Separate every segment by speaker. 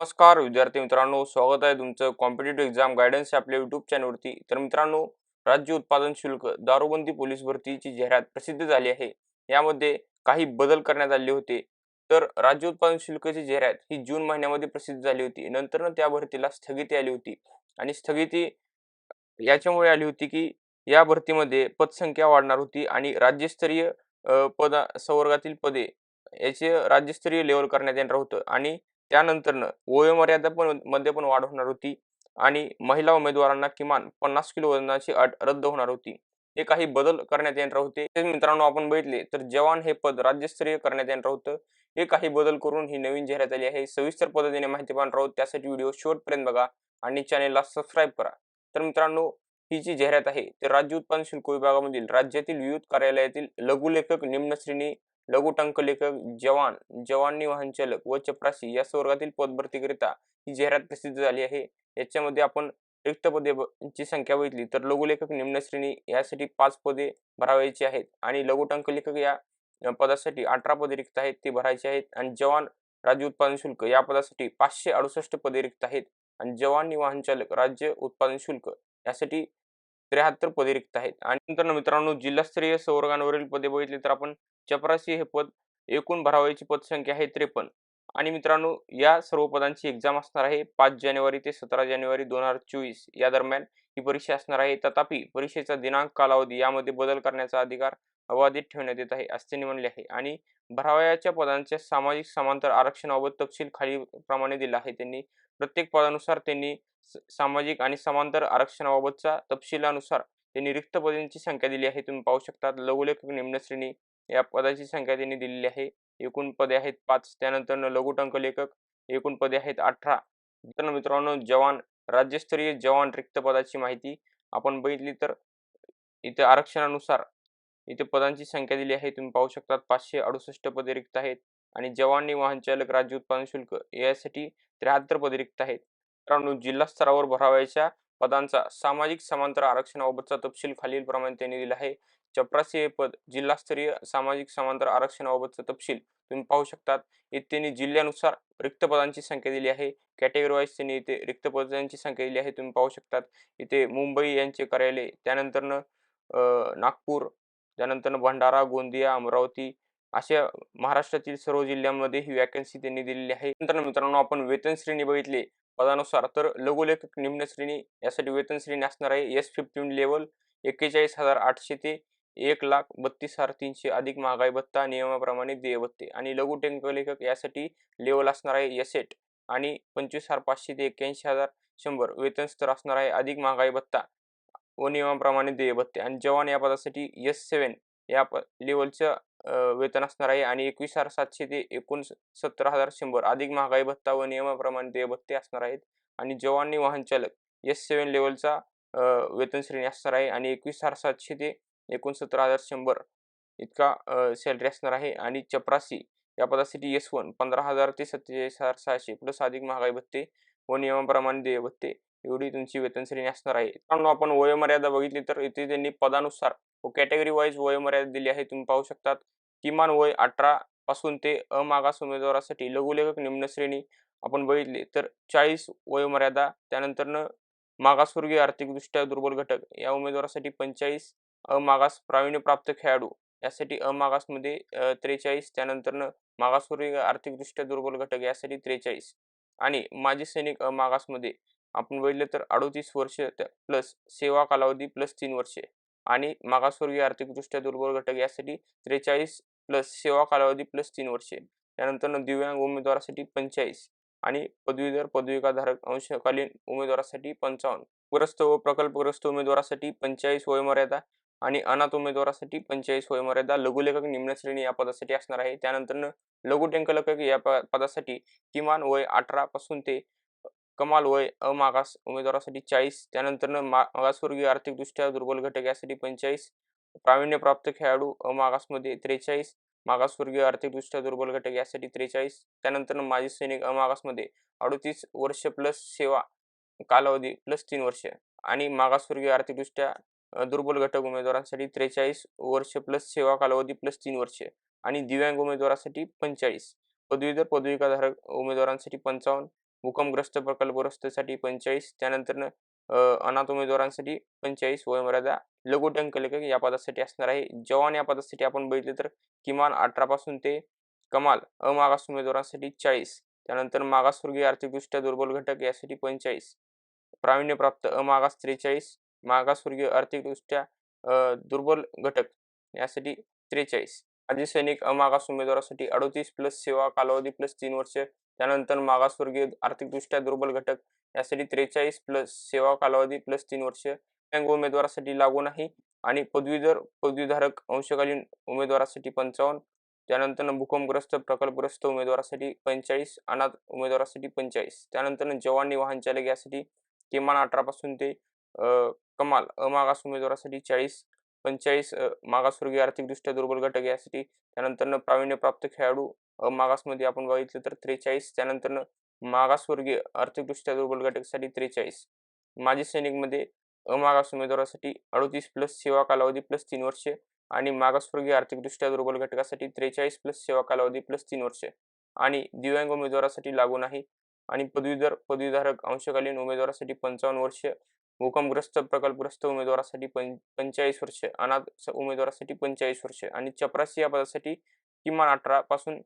Speaker 1: नमस्कार विद्यार्थी मित्रांनो, स्वागत आहे तुमचं कॉम्पिटिटिव्ह एक्झाम गायडन्स आपल्या यूट्यूब चॅनलवरती. तर मित्रांनो, राज्य उत्पादन शुल्क दारूबंदी पोलीस भरतीची जाहिरात प्रसिद्ध झाली आहे. यामध्ये काही बदल करण्यात आले होते. तर राज्य उत्पादन शुल्काची जाहिरात ही जून महिन्यामध्ये प्रसिद्ध झाली होती. नंतर त्या भरतीला स्थगिती आली होती आणि स्थगिती याच्यामुळे आली होती की या भरतीमध्ये पदसंख्या वाढणार होती आणि राज्यस्तरीय संवर्गातील पदे याचे राज्यस्तरीय लेवल करण्यात येणार होतं आणि त्यानंतरनं वयोमर्यादा मध्ये पण वाढ होणार होती आणि महिला उमेदवारांना किमान 50 किलो वजनाची अट रद्द होणार होती. हे काही बदल करण्यात येणार होते. ते मित्रांनो आपण बघितले तर जवान हे पद राज्यस्तरीय करण्यात येणार होतं. हे काही बदल करून ही नवीन जाहिरात आली आहे. सविस्तर पद्धतीने माहिती पाहणार आहोत. त्यासाठी व्हिडिओ शेवटपर्यंत बघा आणि चॅनेलला सबस्क्राईब करा. तर मित्रांनो, ही जी जाहिरात आहे ते राज्य उत्पादन शुल्क विभागामधील राज्यातील विविध कार्यालयातील लघुलेखक, निम्न श्रेणी लघु टंकलेखक, जवान, जवानी वाहन चालक व चपराशी या वर्गातील पदभरतीकरिता ही जाहिरात प्रसिद्ध झाली आहे. याच्यामध्ये आपण रिक्त पदे ची संख्या बघितली तर लघुलेखक निम्न श्रेणी यासाठी 5 पदे भरावायची आहेत आणि लघु टंकलेखक या पदासाठी 18 पदे रिक्त आहेत ते भरायचे आहेत आणि जवान राज्य उत्पादन शुल्क या पदासाठी 568 पदे रिक्त आहेत आणि जवानी वाहन चालक राज्य उत्पादन शुल्क यासाठी 73 पदे रिक्त आहेत. आणि नंतर मित्रांनो, जिल्हास्तरीय संवर्गांवरील पदे बघितली तर आपण चपरासी हे पद एकूण भरावयाची पदसंख्या आहे 53 आणि मित्रांनो, या सर्व पदांची एक्झाम असणार आहे 5 जानेवारी ते 17 जानेवारी 2024 या दरम्यान ही परीक्षा असणार आहे. तथापि परीक्षेचा दिनांक, कालावधी यामध्ये बदल करण्याचा अधिकार अबाधित ठेवण्यात येत आहे असे त्यांनी म्हणले आहे. आणि भरावयाच्या पदांच्या सामाजिक समांतर आरक्षणाबाबत तपशील खाली प्रमाणे दिला आहे. त्यांनी प्रत्येक पदानुसार त्यांनी सामाजिक आणि समांतर आरक्षणाबाबतच्या तपशिलानुसार त्यांनी रिक्त पदांची संख्या दिली आहे. तुम्ही पाहू शकता लघुलेखक निम्न श्रेणी या पदाची संख्या त्यांनी दिलेली आहे. एकूण पदे आहेत 5. त्यानंतर लघु टंकलेखक एकूण पदे आहेत 18. तर मित्रांनो, जवान राज्यस्तरीय जवान रिक्त पदाची माहिती आपण बघितली तर इथे आरक्षणानुसार इथे पदांची संख्या दिली आहे. तुम्ही पाहू शकता 568 पदे रिक्त आहेत आणि जवानी वाहन चालक राज्य उत्पादन शुल्क यासाठी 73 पदे रिक्त आहेत. मित्रांनो, जिल्हा स्तरावर भरावयाच्या पदांचा सामाजिक समांतर आरक्षणाबाबतचा तपशील खालीलप्रमाणे त्यांनी दिला आहे. चपरासी हे पद जिल्हास्तरीय सामाजिक समांतर आरक्षणाबाबतचा तपशील तुम्ही पाहू शकतात. इथे त्यांनी जिल्ह्यानुसार रिक्त पदांची संख्या दिली आहे. कॅटेगरी वाईज त्यांनी इथे रिक्त पदांची संख्या दिली आहे. तुम्ही पाहू शकतात. इथे मुंबई यांचे कार्यालय, त्यानंतरनं नागपूर, त्यानंतर भंडारा, गोंदिया, अमरावती अशा महाराष्ट्रातील सर्व जिल्ह्यांमध्ये ही वॅकन्सी त्यांनी दिलेली आहे. नंतर मित्रांनो, आपण वेतन श्रेणी बघितली पदानुसार तर लघुलेखक निम्न श्रेणी यासाठी वेतन श्रेणी असणार आहे S15 लेवल 41,800 ते 1,32,300 अधिक महागाई भत्ता नियमाप्रमाणे देय भत्ते आणि लघु टंकलेखक यासाठी लेवल असणार आहे S8 आणि 25,500 ते 81,100 वेतन स्तर असणार आहे अधिक महागाई भत्ता व नियमाप्रमाणे देय भत्ते आणि जवान या पदासाठी S7 या लेवलचं वेतन असणार आहे आणि 21,700 ते 69,100 अधिक महागाई भत्ता व नियमाप्रमाणे देय भत्ते असणार आहेत आणि जवानी वाहन चालक S7 लेवलचा वेतन श्रेणी असणार आहे आणि 21,700 ते 69,100 इतका सॅलरी असणार आहे आणि चपरासी या पदासाठी S1 15,000 ते 47,600 प्लस अधिक महागाई भत्ते व नियमाप्रमाणे देय भत्ते एवढी तुमची वेतन श्रेणी असणार आहे. मित्रांनो, आपण वयोमर्यादा बघितली तर इथे त्यांनी पदानुसार व कॅटेगरी वाईज वयोमर्यादा दिली आहे. तुम्ही पाहू शकतात. किमान वय 18 पासून ते अमागास उमेदवारासाठी लघुलेखक निम्न श्रेणी आपण बघितली तर 40 वयोमर्यादा, त्यानंतरनं मागासवर्गीय आर्थिकदृष्ट्या दुर्बल घटक या उमेदवारासाठी 45, अमागास प्रावीण्यप्राप्त खेळाडू यासाठी अमागासमध्ये 43, त्यानंतरनं मागासवर्गीय आर्थिकदृष्ट्या दुर्बल घटक यासाठी 43 आणि माजी सैनिक अमागासमध्ये आपण बघितलं तर 38 वर्ष प्लस सेवा कालावधी प्लस 3 वर्षे आणि मागासवर्गीय आर्थिकदृष्ट्या दुर्बल घटक यासाठी 43 प्लस सेवा कालावधी प्लस 3 वर्षे. त्यानंतर दिव्यांग उमेदवारासाठी 45 आणि पदवीधर पदविकाधारक अंशकालीन उमेदवारासाठी 55, ग्रस्त व प्रकल्पग्रस्त उमेदवारासाठी 45 वयोमर्यादा आणि अनाथ उमेदवारासाठी 45 वयोमर्यादा लघुलेखक निम्न श्रेणी या पदासाठी असणार आहे. त्यानंतर लघु टंकलेखक या पदासाठी किमान वय 18 पासून ते कमाल वय अमागास उमेदवारासाठी 40, त्यानंतर मागासवर्गीय आर्थिकदृष्ट्या दुर्बल घटक यासाठी 45, प्रावीण्यप्राप्त खेळाडू अमागासमध्ये 43, मागासवर्गीय आर्थिकदृष्ट्या दुर्बल घटक यासाठी 43, त्यानंतर माजी सैनिक अमागासमध्ये 38 वर्ष प्लस सेवा कालावधी प्लस 3 वर्ष आणि मागासवर्गीय आर्थिकदृष्ट्या दुर्बल घटक उमेदवारांसाठी 43 वर्ष प्लस सेवा कालावधी प्लस 3 वर्ष आणि दिव्यांग उमेदवारासाठी 45, पदवीधर पदविकाधारक उमेदवारांसाठी 55, भूकंपग्रस्त प्रकल्पग्रस्तासाठी 45, त्यानंतर अनाथ उमेदवारांसाठी 45 वयोमर्यादा. लघु टंकलेखक या पदासाठी असणार आहे. जवान या पदासाठी आपण बघितले तर किमान 18 पासून ते कमाल अमागास उमेदवारांसाठी 40, त्यानंतर मागासवर्गीय आर्थिकदृष्ट्या दुर्बल घटक यासाठी 45, प्रावीण्यप्राप्त अमागास 43, मागासवर्गीय आर्थिकदृष्ट्या दुर्बल घटक यासाठी 43, माजी सैनिक अमागास उमेदवारासाठी 38 प्लस सेवा कालावधी प्लस 3 वर्ष, त्यानंतर मागासवर्गीय आर्थिकदृष्ट्या दुर्बल घटक यासाठी 43 प्लस सेवा कालावधी प्लस 3 वर्ष, दिव्यांग उमेदवारासाठी लागू नाही आणि पदवीधारक अंशकालीन उमेदवारासाठी 55, त्यानंतर भूकंपग्रस्त प्रकल्पग्रस्त उमेदवारासाठी 45, अनाथ उमेदवारासाठी 45, त्यानंतर जवानी वाहन चालक यासाठी किमान 18 पासून ते कमाल अमागास उमेदवारासाठी 40, 45 मागासवर्गीय आर्थिकदृष्ट्या दुर्बल घटक यासाठी, त्यानंतर प्रावीण्यप्राप्त खेळाडू मागासमध्ये आपण बघितलं तर 43, त्यानंतर मागासवर्गीय आर्थिकदृष्ट्या दुर्बल घटकासाठी 43, माजी सैनिकमध्ये अमागास उमेदवारासाठी 38 प्लस सेवा कालावधी प्लस 3 वर्ष आणि मागासवर्गीय आर्थिकदृष्ट्या दुर्बल घटकासाठी 43 प्लस सेवा कालावधी प्लस 3 वर्ष आणि दिव्यांग उमेदवारासाठी लागू नाही आणि पदवीधारक अंशकालीन उमेदवारासाठी 55 वर्ष, भूकंपग्रस्त प्रकल्पग्रस्त उमेदवारासाठी 45 वर्ष, अनाथ उमेदवारासाठी 45 वर्ष आणि चपरासी या पदासाठी किमान 18 पासून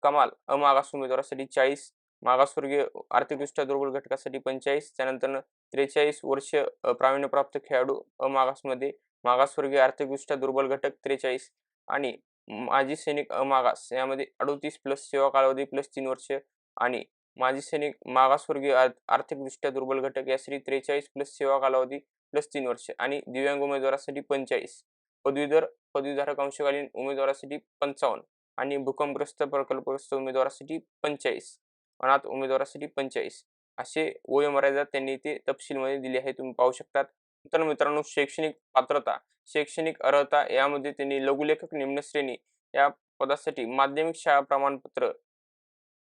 Speaker 1: कमाल अमागास उमेदवारासाठी 40, मागासवर्गीय आर्थिकदृष्ट्या दुर्बल घटकासाठी 45, त्यानंतर 43 वर्ष प्रावीण्यप्राप्त खेळाडू अमागासमध्ये, मागासवर्गीय आर्थिकदृष्ट्या दुर्बल घटक 43 आणि माजी सैनिक अमागास यामध्ये 38 प्लस सेवा कालावधी प्लस 3 वर्ष आणि माजी सैनिक मागासवर्गीय आर्थिकदृष्ट्या दुर्बल घटक यासाठी 43 प्लस सेवा कालावधी प्लस 3 वर्ष आणि दिव्यांग उमेदवारासाठी 45, पदवीधारक अंशकालीन उमेदवारासाठी 55 आणि भूकंपग्रस्त प्रकल्पग्रस्त उमेदवारासाठी 45, अनाथ उमेदवारासाठी 45 असे वयोमर्यादा त्यांनी इथे तपशीलमध्ये दिली आहे, तुम्ही पाहू शकतात. तर मित्रांनो, शैक्षणिक पात्रता, शैक्षणिक अर्हता यामध्ये त्यांनी लघुलेखक निम्न श्रेणी या पदासाठी माध्यमिक शाळा प्रमाणपत्र,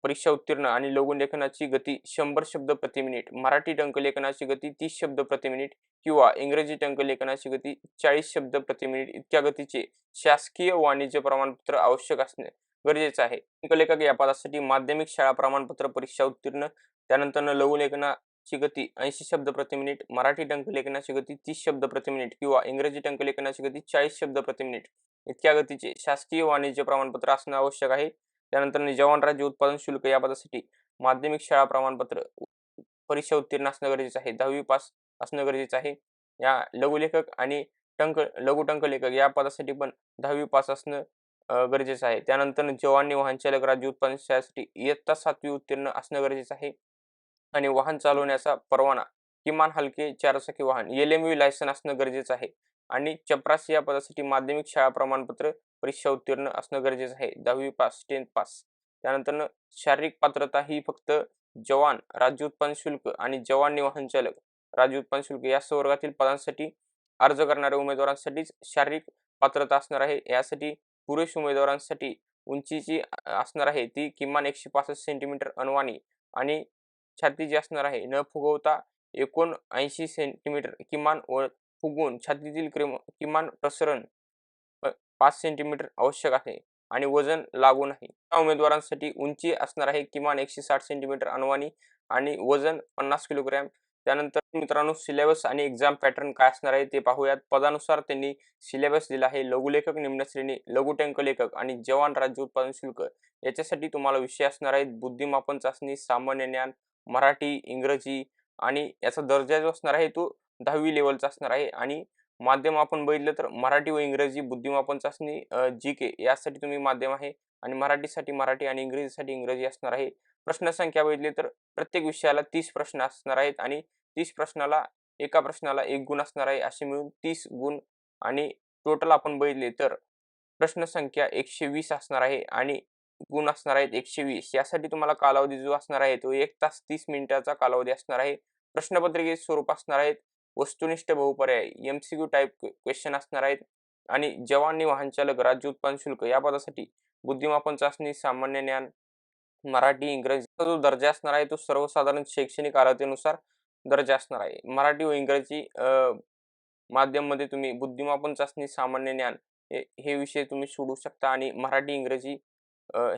Speaker 1: परीक्षा उत्तीर्ण आणि लघुलेखनाची गती 100 शब्द प्रति मिनिट, मराठी टंकलेखनाची गती 30 शब्द प्रति मिनिट किंवा इंग्रजी टंकलेखनाची गती 40 शब्द प्रति मिनिट इतक्या गतीचे शासकीय वाणिज्य प्रमाणपत्र आवश्यक असणे गरजेचं आहे. टंकलेखक या पदासाठी माध्यमिक शाळा प्रमाणपत्र, परीक्षा उत्तीर्ण, त्यानंतर लघुलेखनाची गती 80 शब्द प्रति मिनिट, मराठी टंकलेखनाची गती 30 शब्द प्रति मिनिट किंवा इंग्रजी टंकलेखनाची गती 40 शब्द प्रति मिनिट इतक्या गतीचे शासकीय वाणिज्य प्रमाणपत्र असणे आवश्यक आहे. त्यानंतर जवान राज्य उत्पादन शुल्क या पदासाठी माध्यमिक शाळा प्रमाणपत्र, परीक्षा उत्तीर्ण असणं गरजेचं आहे, 10वी पास असणं गरजेचं आहे. या लघुलेखक आणि लघु टंकलेखक या पदासाठी पण 10वी पास असणं गरजेचं आहे. त्यानंतर जवान वाहन चालक राज्य उत्पादन शाळेसाठी इयत्ता 7वी उत्तीर्ण असणं गरजेचं आहे आणि वाहन चालवण्याचा परवाना किमान हलके 4 चाकी वाहन LMV लायसन असणं गरजेचं आहे आणि चपरासी या पदासाठी माध्यमिक शाळा प्रमाणपत्र, परीक्षा उत्तीर्ण असणं गरजेचं आहे, 10वी पास 10th पास. त्यानंतर शारीरिक पात्रता ही फक्त जवान राज्य उत्पादन शुल्क आणि जवान वाहन चालक राज्य उत्पादन शुल्क या संवर्गातील पदांसाठी अर्ज करणाऱ्या उमेदवारांसाठीच शारीरिक पात्रता असणार आहे. यासाठी पुरुष उमेदवारांसाठी उंचीची असणार आहे ती किमान 165 सेंटीमीटर अनुवानी आणि छाती जी असणार आहे न फुगवता 79 सेंटीमीटर किमान व फुगवून छातीतील किमान प्रसरण 5 सेंटीमीटर आवश्यक आहे आणि वजन लागू नाही. या उमेदवारांसाठी उंची असणार आहे किमान 160 सेंटीमीटर अनुवानी आणि वजन 50 किलोग्रॅम. त्यानंतर मित्रांनो, सिलेबस आणि एक्झाम पॅटर्न काय असणार आहे ते पाहूयात. पदानुसार त्यांनी सिलेबस दिला आहे. लघुलेखक निम्न श्रेणी, लघु टंकलेखक आणि जवान राज्य उत्पादन शुल्क याच्यासाठी तुम्हाला विषय असणार आहेत बुद्धिमापन चाचणी, सामान्य ज्ञान, मराठी, इंग्रजी आणि याचा दर्जा जो असणार आहे तो 10वी लेवलचा असणार आहे आणि माध्यम आपण बघितलं तर मराठी व इंग्रजी बुद्धिमापन चाचणी GK यासाठी तुम्ही माध्यम आहे आणि मराठीसाठी मराठी आणि इंग्रजीसाठी इंग्रजी असणार आहे. प्रश्न संख्या बघितली तर प्रत्येक विषयाला 30 प्रश्न असणार आहेत आणि 30 प्रश्नाला एका प्रश्नाला 1 गुण असणार आहे, असे मिळून 30 गुण आणि टोटल आपण बघितले तर प्रश्न संख्या 120 असणार आहे आणि गुण असणार आहेत 120. यासाठी तुम्हाला कालावधी जो असणार आहे तो 1 तास 30 मिनिटाचा कालावधी असणार आहे. प्रश्नपत्रिकेचे स्वरूप असणार आहेत वस्तुनिष्ठ बहुपर्याय MCQ टाईप क्वेश्चन असणार आहेत आणि जवान वाहन चालक राज्य उत्पादन शुल्क या पदासाठी बुद्धिमापन चाचणी, सामान्य ज्ञान, मराठी, इंग्रजीचा जो दर्जा असणार आहे तो सर्वसाधारण शैक्षणिक अर्हतेनुसार दर्जा असणार आहे. मराठी व इंग्रजी माध्यम मध्ये तुम्ही बुद्धिमापन चाचणी, सामान्य ज्ञान हे विषय तुम्ही सोडू शकता आणि मराठी, इंग्रजी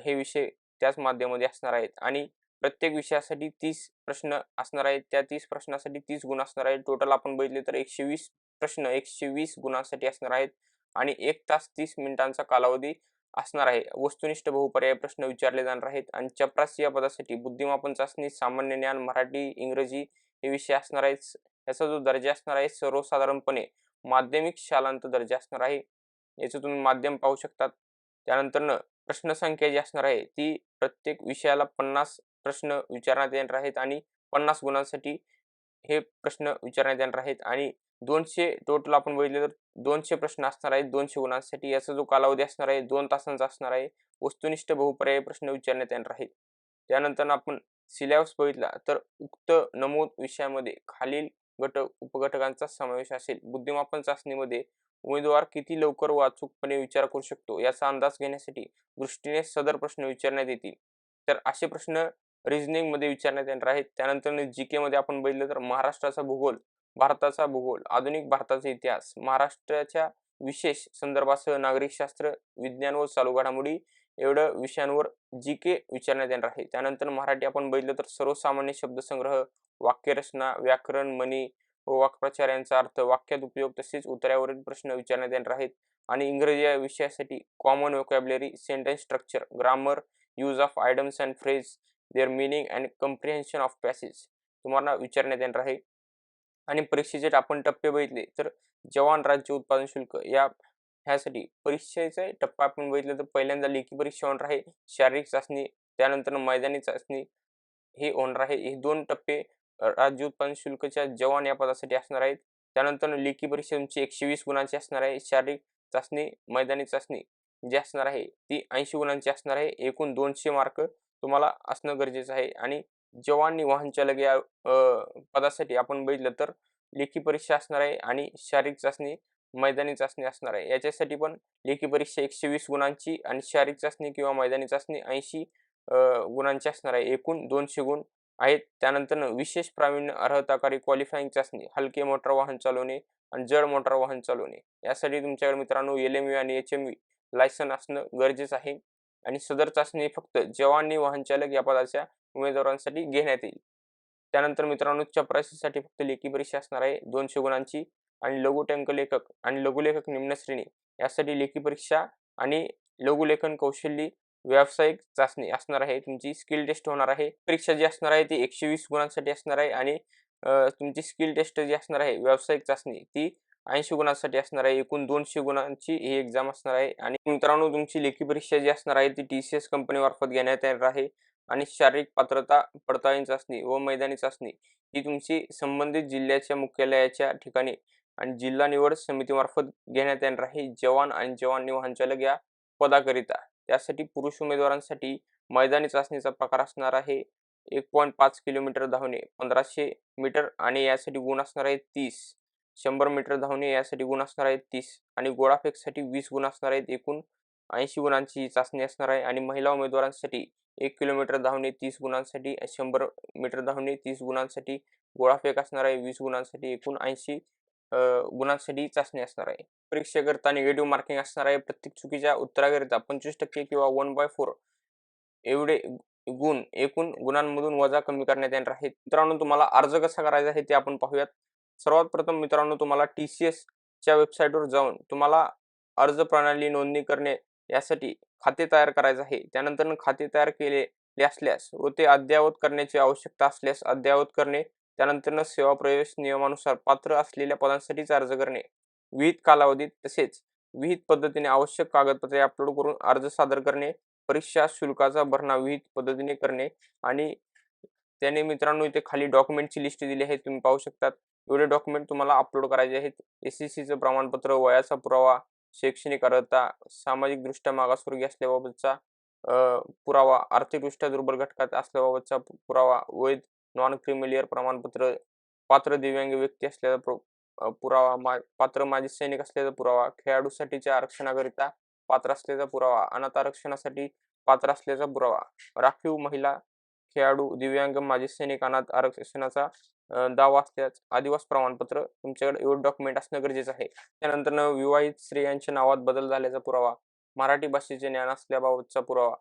Speaker 1: हे विषय त्याच माध्यमामध्ये असणार आहेत आणि प्रत्येक विषयासाठी 30 प्रश्न असणार आहेत. त्या 30 प्रश्नासाठी 30 गुण असणार आहेत. टोटल आपण बघितले तर 120 प्रश्न 120 गुणांसाठी असणार आहेत आणि 1 तास 30 मिनिटांचा कालावधी असणार आहे. वस्तुनिष्ठ बहुपर्याय प्रश्न विचारले जाणार आहेत आणि चपरासी या पदासाठी बुद्धिमापन चाचणी, सामान्य ज्ञान, मराठी, इंग्रजी हे विषय असणार आहेत. याचा जो दर्जा असणार आहे सर्वसाधारणपणे माध्यमिक शालांत दर्जा असणार आहे. याचं तुम्ही माध्यम पाहू शकतात. त्यानंतर प्रश्नसंख्या जी असणार आहे ती प्रत्येक विषयाला 50 प्रश्न विचारण्यात येणार आहेत आणि 50 गुणांसाठी हे प्रश्न विचारण्यात येणार आहेत आणि 200 टोटल आपण बघितले तर 200 प्रश्न असणार आहेत 200 गुणांसाठी. याचा जो कालावधी असणार आहे 2 तासांचा असणार आहे. वस्तुनिष्ठ बहुपर्यायी प्रश्न विचारण्यात येणार आहेत. त्यानंतर आपण सिलेबस बघितला तर उक्त नमूद विषयामध्ये खालील घटक उपघटकांचा समावेश असेल. बुद्धिमापन चाचणीमध्ये उमेदवार किती लवकर व अचूकपणे विचार करू शकतो याचा अंदाज घेण्यासाठी दृष्टीने सदर प्रश्न विचारण्यात येतील. तर असे प्रश्न रिझनिंग मध्ये विचारण्यात येणार आहेत. त्यानंतर जीके मध्ये आपण बघितलं तर महाराष्ट्राचा भूगोल, भारताचा भूगोल, आधुनिक भारताचा इतिहास, महाराष्ट्राच्या विशेष संदर्भासह नागरिकशास्त्र, विज्ञान व चालू घडामोडी एवढ्या विषयांवर जीके विचारण्यात येणार आहे. त्यानंतर मराठी आपण बघितलं तर सर्वसामान्य शब्दसंग्रह, वाक्यरचना, व्याकरण, म्हणी व वाक्प्रचार यांचा अर्थ, वाक्यात उपयोग तसेच उत्तरावरील प्रश्न विचारण्यात येणार आहेत. आणि इंग्रजी या विषयासाठी common vocabulary, sentence structure, grammar, use of idioms and phrase, their meaning and comprehension of passage तुम्हाला विचारण्यात येणार आहे. आणि परीक्षेचे आपण टप्पे बघितले तर जवान राज्य उत्पादन शुल्क ह्यासाठी परीक्षेचे टप्पा आपण बघितलं तर पहिल्यांदा लेखी परीक्षा होणार आहे, शारीरिक चाचणी, त्यानंतर मैदानी चाचणी हे होणार आहे. हे 2 टप्पे राज्य उत्पादन शुल्कच्या जवान या पदासाठी असणार आहेत. त्यानंतर लेखी परीक्षा तुमची 120 गुणांची असणार आहे. शारीरिक चाचणी, मैदानी चाचणी जी असणार आहे ती 80 गुणांची असणार आहे. एकूण 200 मार्क तुम्हाला असणं गरजेचं आहे. आणि जवान वाहन चालक या पदासाठी आपण बघितलं तर लेखी परीक्षा असणार आहे आणि शारीरिक चाचणी, मैदानी चाचणी असणार आहे. याच्यासाठी पण लेखी परीक्षा 120 गुणांची आणि शारीरिक चाचणी किंवा मैदानी चाचणी 80 गुणांची असणार आहे. एकूण 200 गुण आहेत. त्यानंतर विशेष प्रावीण्य अर्हताकारी क्वालिफाईंग चाचणी, हलके मोटार वाहन चालवणे आणि जड मोटार वाहन चालवणे यासाठी तुमच्याकडे मित्रांनो LMV आणि HMV लायसन असणं गरजेचं आहे. आणि सदर चाचणी फक्त जवान वाहन चालक या पदाच्या उमेदवारांसाठी घेण्यात येईल. त्यानंतर मित्रांनो चपरासीसाठी फक्त लेखी परीक्षा असणार आहे 200 गुणांची आणि लघुटंक लेखक आणि लघुलेखक निम्न श्रेणी यासाठी लेखी परीक्षा आणि लघुलेखन कौशल्य व्यावसायिक चाचणी असणार आहे. तुमची स्किल टेस्ट होणार आहे. परीक्षा जी असणार आहे ती 120 गुणांसाठी असणार आहे आणि तुमची स्किल टेस्ट जी असणार आहे व्यावसायिक चाचणी ती 80 गुणांसाठी असणार आहे. एकूण 200 गुणांची ही एक्झाम असणार आहे. आणि मित्रांनो तुमची लेखी परीक्षा जी असणार आहे ती TCS कंपनी मार्फत घेण्यात येणार आहे. आणि शारीरिक पात्रता पडताळणी चाचणी व मैदानी चाचणी ही तुमची संबंधित जिल्ह्याच्या मुख्यालयाच्या ठिकाणी आणि जिल्हा निवड समितीमार्फत घेण्यात येणार आहे जवान आणि जवान वाहन चालक या पदाकरिता. त्यासाठी पुरुष उमेदवारांसाठी मैदानी चाचणीचा प्रकार असणार आहे 1.5 किलोमीटर धावणे, 1500 मीटर आणि यासाठी गुण असणार आहेत 30, 100 मीटर धावणे यासाठी गुण असणार आहेत 30 आणि गोळाफेकसाठी 20 गुण असणार आहेत. एकूण 80 गुणांची ही चाचणी असणार आहे. आणि महिला उमेदवारांसाठी 1 किलोमीटर धावणे 30 गुणांसाठी, 100 मीटर धावणे 30 गुणांसाठी, गोळाफेक असणार आहे 20 गुणांसाठी, एकूण 80 गुणांसाठी चाचणी असणार आहे. परीक्षेकरता निगेटिव्ह मार्किंग असणार आहे. प्रत्येक चुकीच्या उत्तराकरिता 25% किंवा 1/4 एवढे गुण एकूण गुणांमधून वजा कमी करण्यात येणार आहेत. मित्रांनो तुम्हाला अर्ज कसा करायचा आहे ते आपण पाहूयात. सर्वात प्रथम मित्रांनो तुम्हाला TCS च्या वेबसाईटवर जाऊन तुम्हाला अर्ज प्रणाली नोंदणी करणे यासाठी खाते तयार करायचं आहे. त्यानंतर खाते तयार केले असल्यास व ते अद्ययावत करण्याची आवश्यकता असल्यास अद्ययावत करणे. त्यानंतर सेवा प्रवेश नियमानुसार पात्र असलेल्या पदांसाठीच अर्ज करणे. विहित कालावधीत तसेच विहित पद्धतीने आवश्यक कागदपत्रे अपलोड करून अर्ज सादर करणे. परीक्षा शुल्काचा भरणा विहित पद्धतीने करणे. आणि त्याने मित्रांनो इथे खाली डॉक्युमेंटची लिस्ट दिली आहे तुम्ही पाहू शकतात. एवढे डॉक्युमेंट तुम्हाला अपलोड करायचे आहेत. SSCचं प्रमाणपत्र, वयाचा पुरावा, शैक्षणिक अर्हता, सामाजिक दृष्ट्या मागासवर्गीय असल्याबाबतचा पुरावा, आर्थिकदृष्ट्या दुर्बल घटकात असल्याबाबतचा पुरावा, वैध नॉन क्रिमिलियर प्रमाणपत्र, पात्र दिव्यांग व्यक्ती असल्याचा पुरावा, पात्र माजी सैनिक असल्याचा पुरावा, खेळाडूसाठीच्या आरक्षणाकरिता पात्र असल्याचा पुरावा, अनाथ आरक्षणासाठी पात्र असल्याचा पुरावा, राखीव महिला खेळाडू, दिव्यांग, माजी सैनिक, अनाथ आरक्षणाचा दावा असल्यास आदिवास प्रमाणपत्र तुमच्याकडे एवढे डॉक्युमेंट असणं गरजेचं आहे. त्यानंतर विवाहित स्त्रियांच्या नावात बदल झाल्याचा पुरावा, मराठी भाषेचे ज्ञान असल्याबाबतचा पुरावा,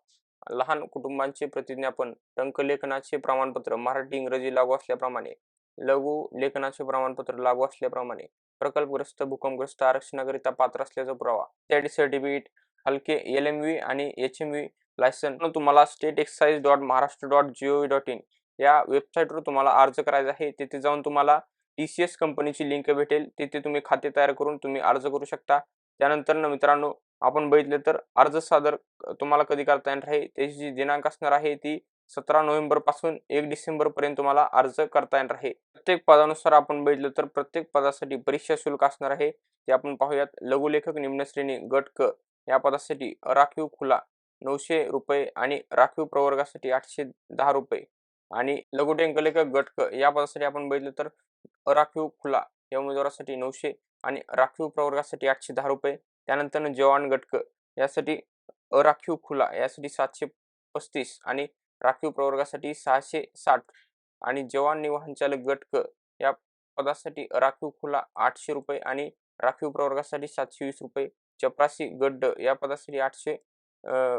Speaker 1: लहान कुटुंबांचे प्रतिज्ञापन, टंकलेखनाचे प्रमाणपत्र मराठी इंग्रजी लागू असल्याप्रमाणे, लघु लेखनाचे प्रमाणपत्र लागू असल्याप्रमाणे, प्रकल्पग्रस्त भूकंपग्रस्त आरक्षणाकरिता पात्र असल्याचा पुरावा, स्टडी सर्टिफिकेट, हलके LMV आणि HMV लायसन तुम्हाला stateexcise.maharashtra.gov.in या वेबसाईटवर तुम्हाला अर्ज करायचा आहे. तिथे जाऊन तुम्हाला TCS कंपनीची लिंक भेटेल. तिथे तुम्ही खाते तयार करून तुम्ही अर्ज करू शकता. त्यानंतर मित्रांनो आपण बघितले तर अर्ज सादर तुम्हाला कधी करता येणार आहे, त्याची जी दिनांक असणार आहे ती 17 नोव्हेंबर पासून 1 डिसेंबर पर्यंत तुम्हाला अर्ज करता येणार आहे. प्रत्येक पदानुसार आपण बघितलं तर प्रत्येक पदासाठी परीक्षा शुल्क असणार आहे. ते आपण पाहूयात. लघुलेखक निम्न श्रेणी गट क या पदासाठी राखीव खुला 900 रुपये आणि राखीव प्रवर्गासाठी 810 रुपये आणि लघु टंकलेखक गट क या पदासाठी आपण बघितलं तर राखीव खुला या उमेदवारासाठी 900 आणि राखीव प्रवर्गासाठी 810 रुपये. त्यानंतर जवान गट क यासाठी अराखीव खुला यासाठी 735 आणि राखीव प्रवर्गासाठी 660 आणि जवान निवाहनचालक गट क या पदासाठी राखीव खुला 800 रुपये आणि राखीव प्रवर्गासाठी 720 रुपये. चपरासी गट ड या पदासाठी 800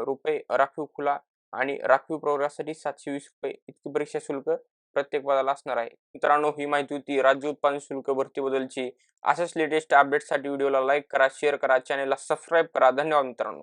Speaker 1: रुपये राखीव खुला आणि राखीव प्रवर्गासाठी 720 रुपये इतकी परीक्षा शुल्क प्रत्येक पदाला असणार आहे. मित्रांनो ही माहिती होती राज्य उत्पादन शुल्क भरतीबद्दलची. अशाच लेटेस्ट अपडेटसाठी व्हिडिओला लाईक करा, शेअर करा, चॅनलला सबस्क्राईब करा. धन्यवाद मित्रांनो.